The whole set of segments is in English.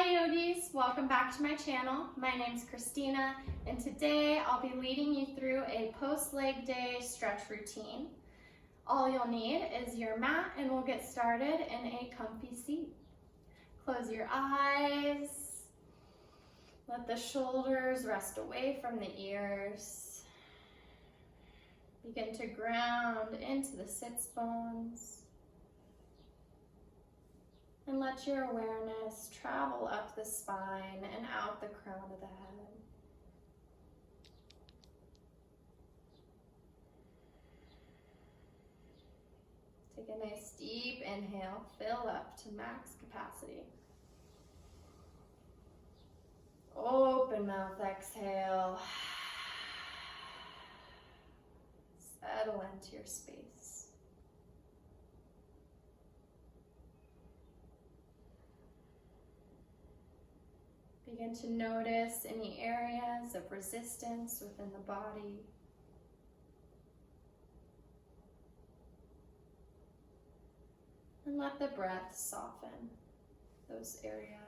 Hi yogis, welcome back to my channel. My name's Christina and today I'll be leading you through a post-leg day stretch routine. All you'll need is your mat and we'll get started in a comfy seat. Close your eyes, let the shoulders rest away from the ears. Begin to ground into the sits bones. And let your awareness travel up the spine and out the crown of the head. Take a nice deep inhale, fill up to max capacity. Open mouth exhale. Settle into your space. Begin to notice any areas of resistance within the body. And let the breath soften those areas.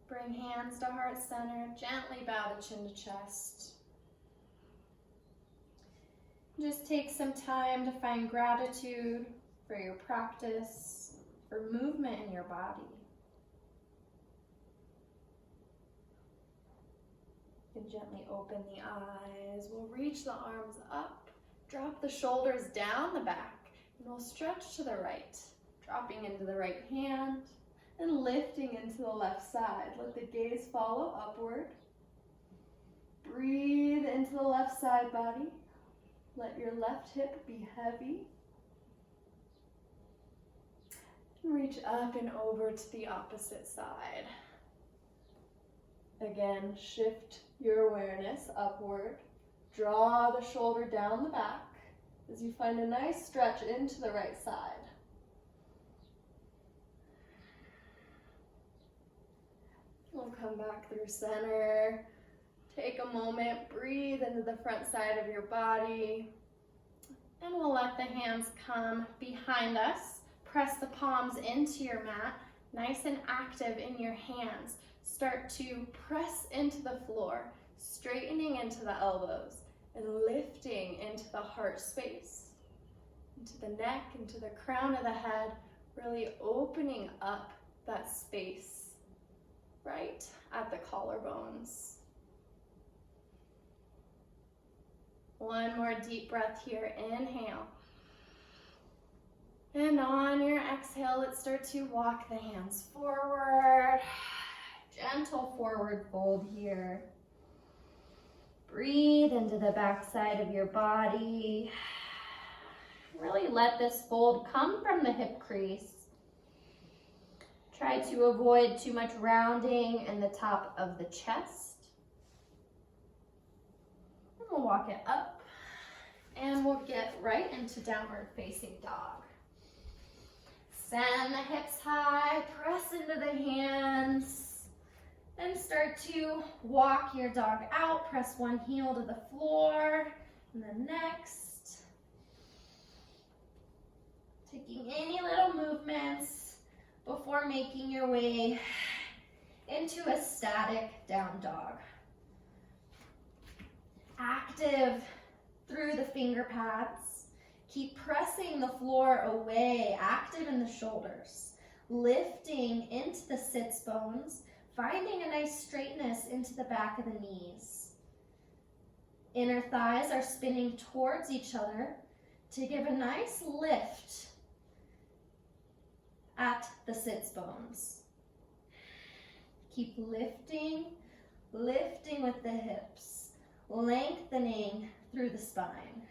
Bring hands to heart center, gently bow the chin to chest. Just take some time to find gratitude for your practice, for movement in your body. You can gently open the eyes. We'll reach the arms up, drop the shoulders down the back, and we'll stretch to the right, dropping into the right hand, and lifting into the left side. Let the gaze follow upward. Breathe into the left side body. Let your left hip be heavy. And reach up and over to the opposite side. Again, shift your awareness upward. Draw the shoulder down the back as you find a nice stretch into the right side. We'll come back through center. Take a moment, breathe into the front side of your body. And we'll let the hands come behind us. Press the palms into your mat, nice and active in your hands. Start to press into the floor, straightening into the elbows and lifting into the heart space, into the neck, into the crown of the head, really opening up that space right at the collarbones. One more deep breath here, inhale. And on your exhale, let's start to walk the hands forward. Gentle forward fold here. Breathe into the back side of your body. Really let this fold come from the hip crease. Try to avoid too much rounding in the top of the chest. And we'll walk it up. And we'll get right into downward facing dog. Send the hips high, press into the hands, and start to walk your dog out. Press one heel to the floor, and the next. Taking any little movements before making your way into a static down dog. Active through the finger pads. Keep pressing the floor away, active in the shoulders. Lifting into the sits bones, finding a nice straightness into the back of the knees. Inner thighs are spinning towards each other to give a nice lift at the sits bones. Keep lifting, lifting with the hips, lengthening through the spine.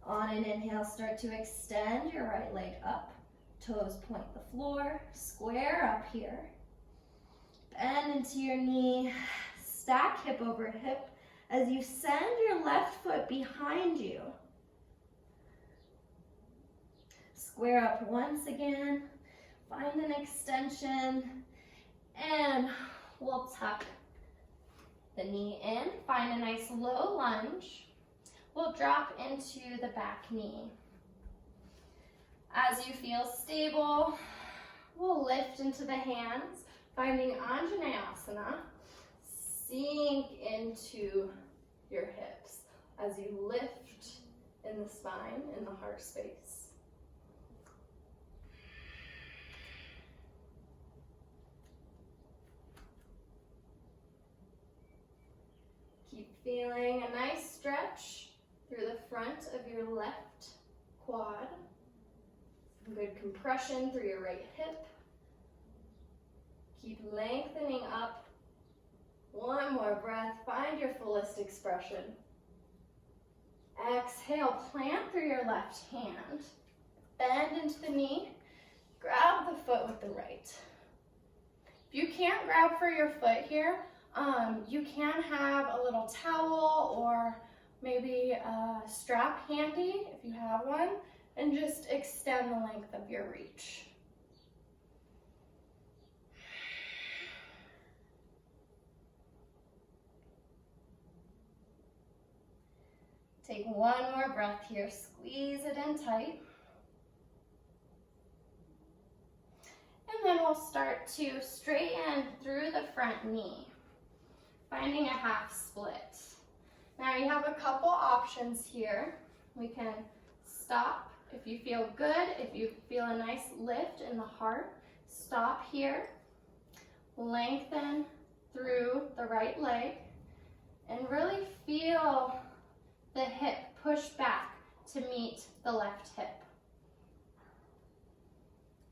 On an inhale, start to extend your right leg up. Toes point the floor, square up here. Bend into your knee, stack hip over hip as you send your left foot behind you. Square up once again. Find an extension, and we'll tuck the knee in. Find a nice low lunge. We'll drop into the back knee. As you feel stable, we'll lift into the hands, finding Anjaneyasana. Sink into your hips as you lift in the spine, in the heart space. Keep feeling a nice stretch through the front of your left quad. Some good compression through your right hip. Keep lengthening up. One more breath. Find your fullest expression. Exhale, plant through your left hand. Bend into the knee. Grab the foot with the right. If you can't grab for your foot here, you can have a little towel or maybe a strap handy if you have one, and just extend the length of your reach. Take one more breath here, squeeze it in tight. And then we'll start to straighten through the front knee, finding a half split. Now you have a couple options here. We can stop if you feel good, if you feel a nice lift in the heart, stop here, lengthen through the right leg, and really feel the hip push back to meet the left hip.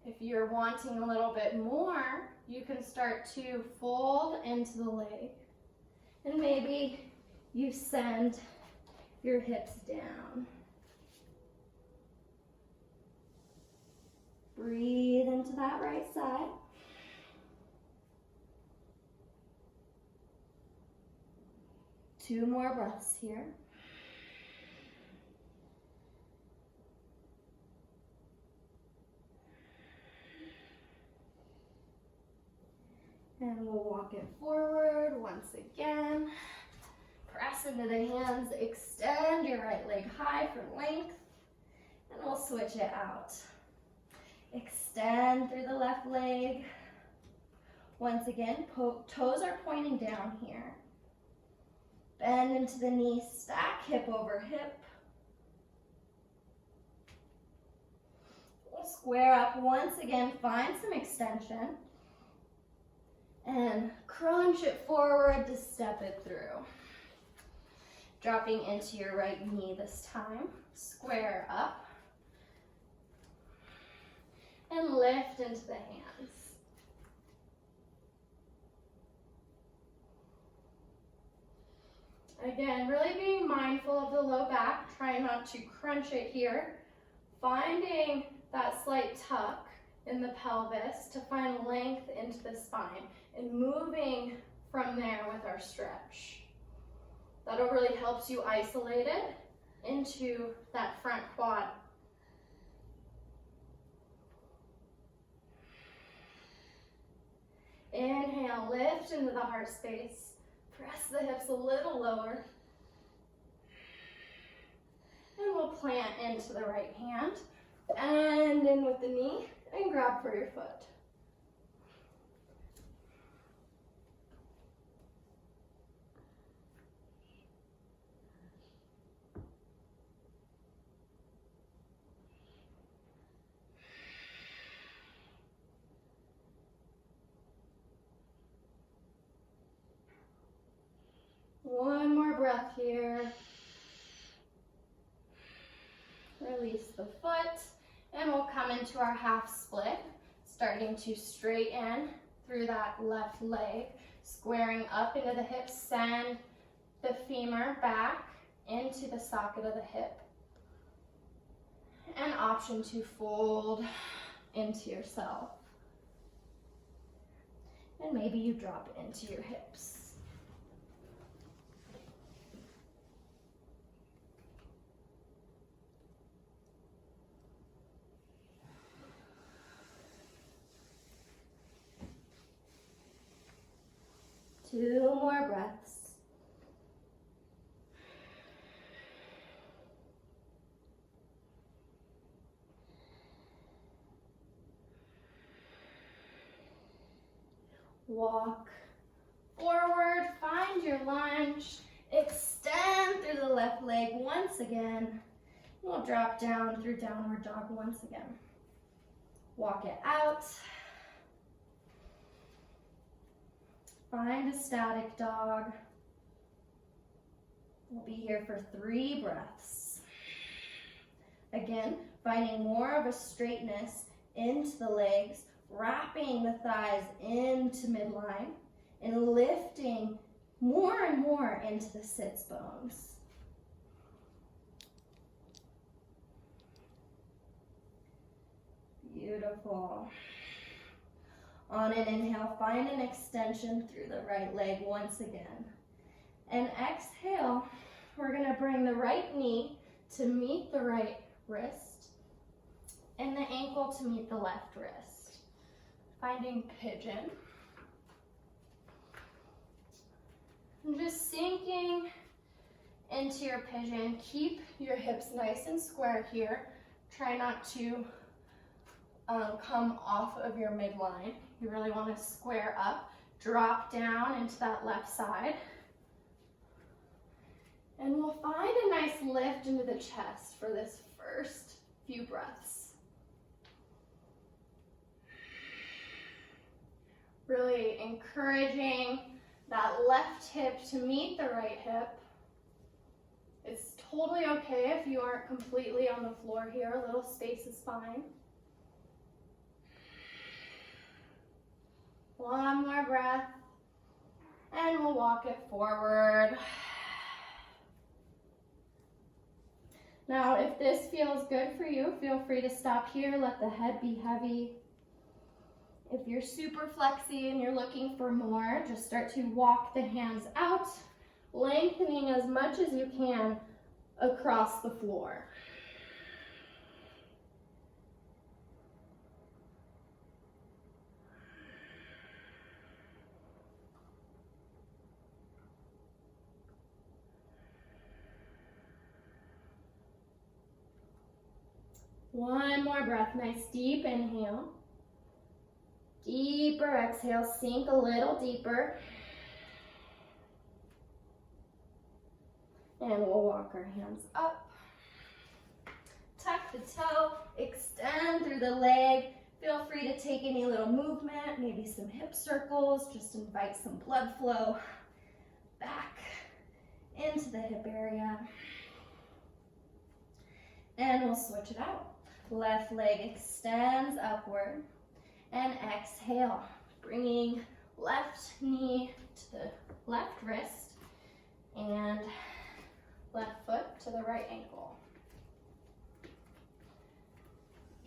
If you're wanting a little bit more, you can start to fold into the leg, and maybe you send your hips down. Breathe into that right side. Two more breaths here. And we'll walk it forward once again. Press into the hands, extend your right leg high for length, and we'll switch it out. Extend through the left leg. Once again, toes are pointing down here. Bend into the knee, stack hip over hip. We'll square up once again, find some extension. And crunch it forward to step it through. Dropping into your right knee this time. Square up. And lift into the hands. Again, really being mindful of the low back. Try not to crunch it here. Finding that slight tuck in the pelvis to find length into the spine, and moving from there with our stretch. That'll really help you isolate it into that front quad. Inhale, lift into the heart space. Press the hips a little lower. And we'll plant into the right hand. Bend in with the knee and grab for your foot. One more breath here. Release the foot, and we'll come into our half split, starting to straighten through that left leg, squaring up into the hips, send the femur back into the socket of the hip. An option to fold into yourself. And maybe you drop into your hips. 2 more breaths. Walk forward, find your lunge, extend through the left leg once again. We'll drop down through downward dog once again. Walk it out. Find a static dog. We'll be here for 3 breaths. Again, finding more of a straightness into the legs, wrapping the thighs into midline, and lifting more and more into the sits bones. Beautiful. On an inhale, find an extension through the right leg once again. And exhale, we're going to bring the right knee to meet the right wrist and the ankle to meet the left wrist. Finding pigeon. And just sinking into your pigeon. Keep your hips nice and square here. Try not to come off of your midline. You really want to square up. Drop down into that left side. And we'll find a nice lift into the chest for this first few breaths. Really encouraging that left hip to meet the right hip. It's totally okay if you aren't completely on the floor here. A little space is fine. 1 more breath, and we'll walk it forward. Now, if this feels good for you, feel free to stop here. Let the head be heavy. If you're super flexy and you're looking for more, just start to walk the hands out, lengthening as much as you can across the floor. One more breath, nice deep inhale. Deeper exhale, sink a little deeper. And we'll walk our hands up. Tuck the toe, extend through the leg. Feel free to take any little movement, maybe some hip circles, just invite some blood flow back into the hip area. And we'll switch it out. Left leg extends upward. And exhale, bringing left knee to the left wrist and left foot to the right ankle.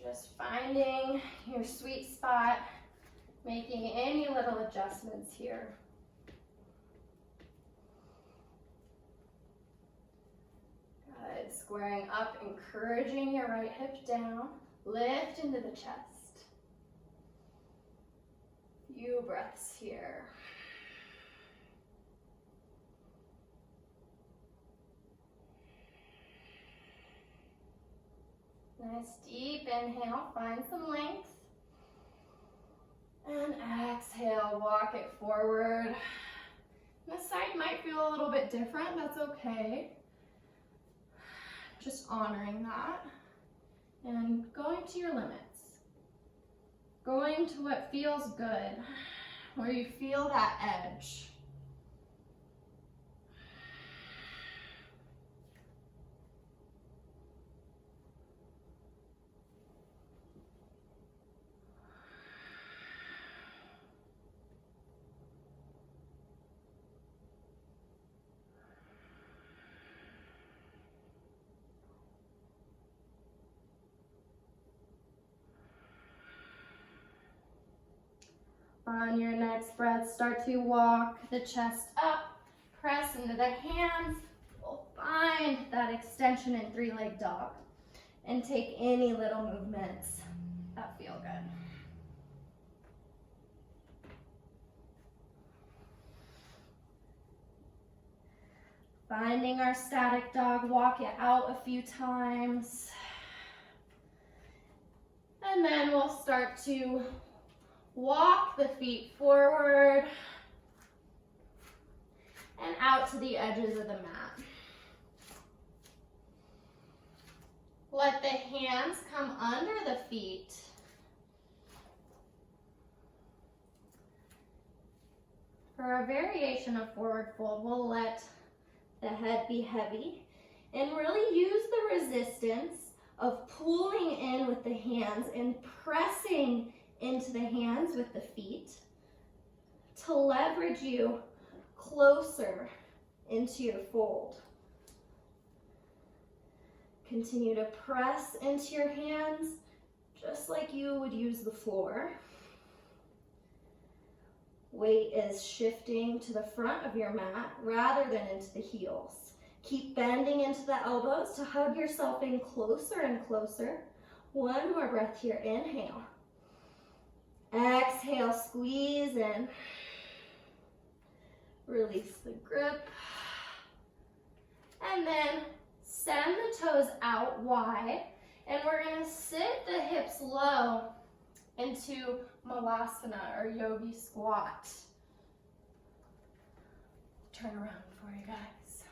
Just finding your sweet spot, making any little adjustments here. Good, squaring up, encouraging your right hip down, lift into the chest. Few breaths here. Nice deep inhale, find some length. And exhale, walk it forward. This side might feel a little bit different, that's okay. Just honoring that. And going to your limits. Going to what feels good, where you feel that edge. On your next breath, start to walk the chest up, press into the hands. We'll find that extension in 3-leg dog and take any little movements that feel good. Finding our static dog, walk it out a few times. And then we'll start to walk the feet forward and out to the edges of the mat. Let the hands come under the feet. For a variation of forward fold, we'll let the head be heavy and really use the resistance of pulling in with the hands and pressing into the hands with the feet to leverage you closer into your fold. Continue to press into your hands just like you would use the floor. Weight is shifting to the front of your mat rather than into the heels. Keep bending into the elbows to hug yourself in closer and closer. One more breath here, inhale. Exhale, squeeze in. Release the grip. And then send the toes out wide. And we're gonna sit the hips low into Malasana or yogi squat. Turn around for you guys.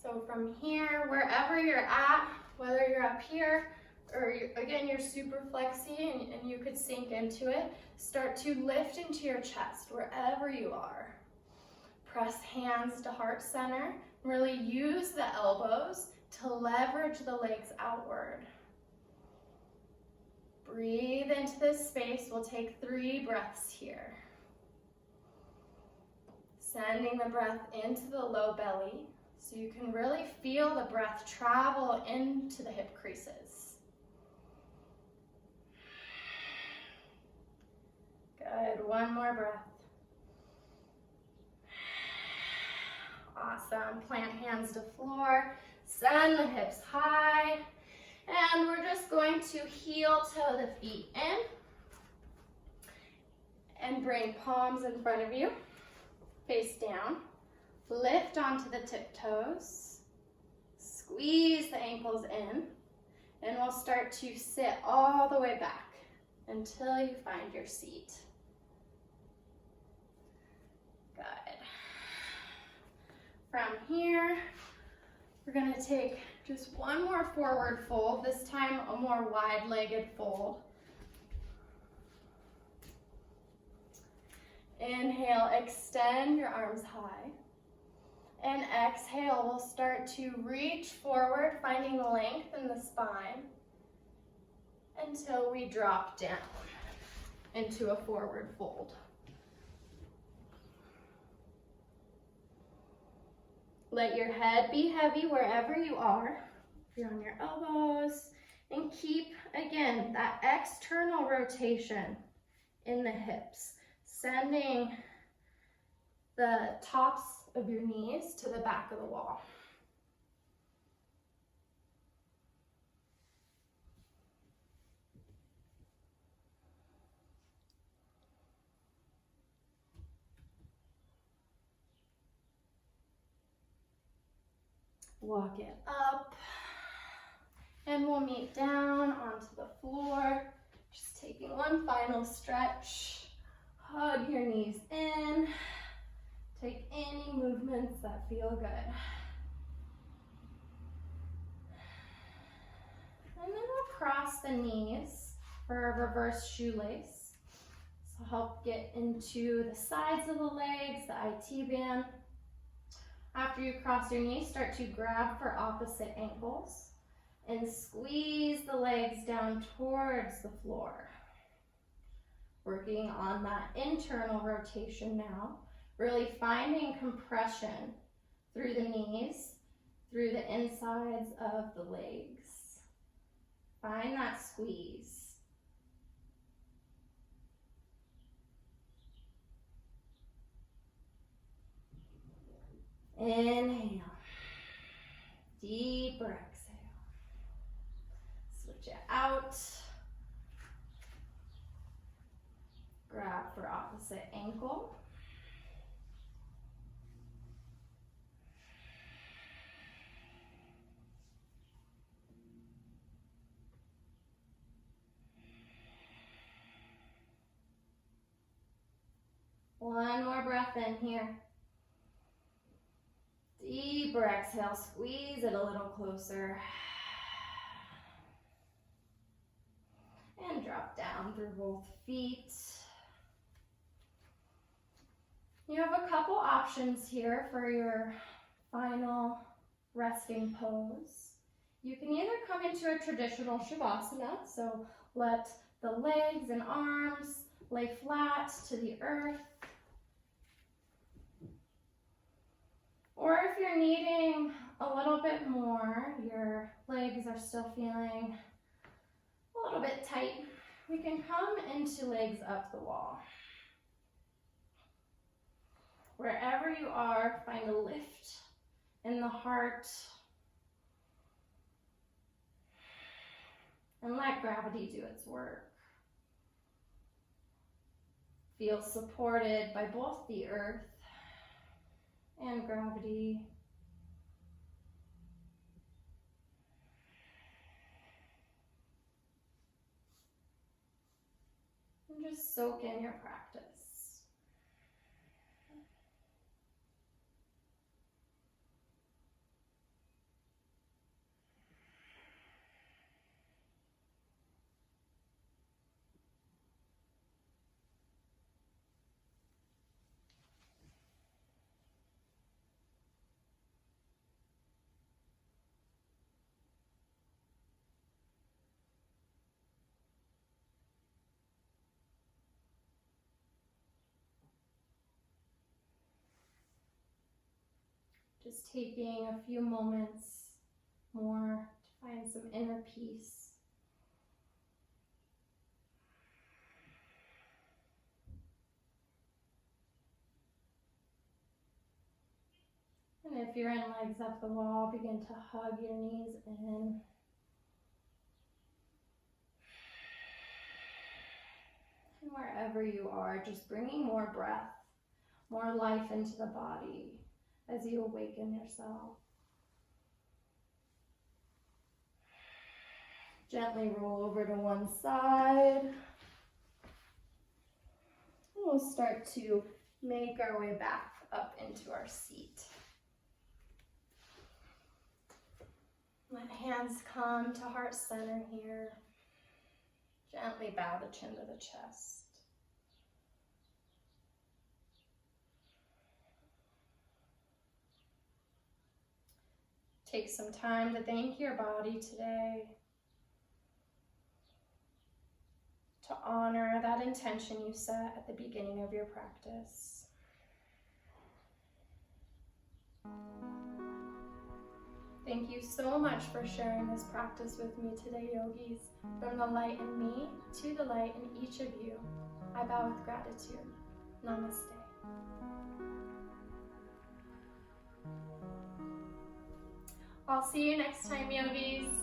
So from here, wherever you're at, whether you're up here or again, you're super flexy and you could sink into it, start to lift into your chest wherever you are. Press hands to heart center. Really use the elbows to leverage the legs outward. Breathe into this space. We'll take 3 breaths here. Sending the breath into the low belly so you can really feel the breath travel into the hip creases. Good, one more breath. Awesome, plant hands to floor, send the hips high, and we're just going to heel toe the feet in and bring palms in front of you, face down. Lift onto the tiptoes, squeeze the ankles in, and we'll start to sit all the way back until you find your seat. Good. From here, we're gonna take just one more forward fold, this time a more wide-legged fold. Inhale, extend your arms high. And exhale, we'll start to reach forward, finding length in the spine until we drop down into a forward fold. Let your head be heavy wherever you are. If you're on your elbows, and keep, again, that external rotation in the hips, sending the tops of your knees to the back of the wall. Walk it up, and we'll meet down onto the floor. Just taking one final stretch. Hug your knees in. Take any movements that feel good. And then we'll cross the knees for a reverse shoelace. So help get into the sides of the legs, the IT band. After you cross your knees, start to grab for opposite ankles and squeeze the legs down towards the floor. Working on that internal rotation now, really finding compression through the knees, through the insides of the legs. Find that squeeze. Inhale, deeper exhale. Switch it out. Grab for opposite ankle. One more breath in here. Deeper exhale, squeeze it a little closer. And drop down through both feet. You have a couple options here for your final resting pose. You can either come into a traditional Shavasana, so let the legs and arms lay flat to the earth. Or if you're needing a little bit more, your legs are still feeling a little bit tight, we can come into legs up the wall. Wherever you are, find a lift in the heart and let gravity do its work. Feel supported by both the earth and gravity. And just soak in your practice. Just taking a few moments more to find some inner peace. And if you're in legs up the wall, begin to hug your knees in. And wherever you are, just bringing more breath, more life into the body as you awaken yourself. Gently roll over to one side. And we'll start to make our way back up into our seat. Let hands come to heart center here. Gently bow the chin to the chest. Take some time to thank your body today, to honor that intention you set at the beginning of your practice. Thank you so much for sharing this practice with me today, yogis. From the light in me to the light in each of you, I bow with gratitude. Namaste. I'll see you next time, yogis.